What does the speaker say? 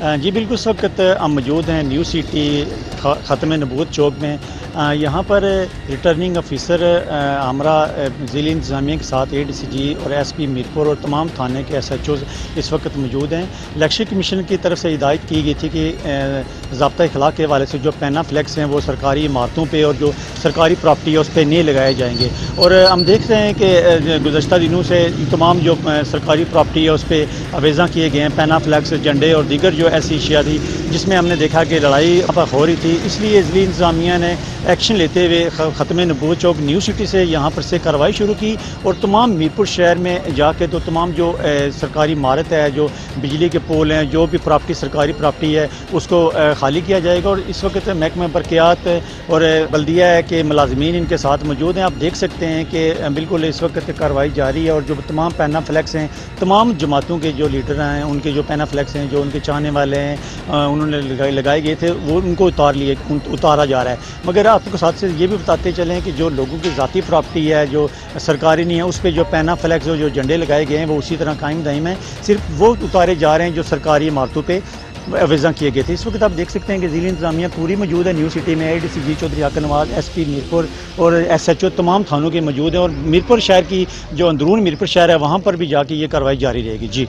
जी बिल्कुल, इस वक्त हम मौजूद हैं न्यू सिटी ख़त्म नबूत चौक में। यहाँ पर रिटर्निंग ऑफिसर हमरा ज़िले इंतज़ामिया के साथ ADCG और SP मीरपुर और तमाम थाने के SHOs इस वक्त मौजूद हैं। इलेक्शन कमीशन की तरफ से हिदायत की गई थी कि ज़ाब्ता अखलाक के हवाले से जो पैना फ्लैक्स हैं वो सरकारी इमारतों पर और जो सरकारी प्रॉपर्टी है उस पर नहीं लगाए जाएंगे। और हम देख रहे हैं कि गुज़श्ता दिनों से तमाम जो सरकारी प्रॉपर्टी है उस पर अवेज़ा किए गए हैं, पैना फ्लैक्स, झंडे और दीगर जो ऐसी अशिया थी जिसमें हमने देखा कि लड़ाई हो रही थी। इसलिए ज़िला इंतज़ामिया ने एक्शन लेते हुए ख़त्म नबूत चौक न्यू सिटी से यहाँ पर से कार्रवाई शुरू की और तमाम मीरपुर शहर में जाके तो तमाम जो सरकारी इमारत है, जो बिजली के पोल हैं, जो भी प्रॉपर्टी सरकारी प्रॉपर्टी है उसको खाली किया जाएगा। और इस वक्त महकमा बरक़ियात और बल्दिया है कि मुलाजमीन इनके साथ मौजूद हैं। आप देख सकते हैं कि बिल्कुल इस वक्त कार्रवाई जारी है और जो तमाम पैना फ्लैक्स हैं, तमाम जमातों के जो लीडर हैं उनके जो पैना फ्लैक्स हैं, जो उनके चाहने वाले हैं, उन्होंने लगाए गए थे, वो उनको उतारा जा रहा है। मगर आपको साथ से ये भी बताते चलें कि जो लोगों की ज़ाती प्रॉपर्टी है जो सरकारी नहीं है उस पर जो पैना फ्लैक्स जो झंडे लगाए गए हैं वो उसी तरह कायम दायम है, सिर्फ वो उतारे जा रहे हैं जो सरकारी इमारतों पर अवेज़ा किए गए थे। इस वक्त आप देख सकते हैं कि ज़िला इंतज़ामिया पूरी मौजूद है न्यू सिटी में। ADCG चौधरी आकर नवाज, SP मीरपुर और SHO तमाम थानों के मौजूद हैं और मीरपुर शहर की जो अंदरून मीरपुर शहर है वहाँ पर भी जाके ये कार्रवाई जारी रहेगी। जी।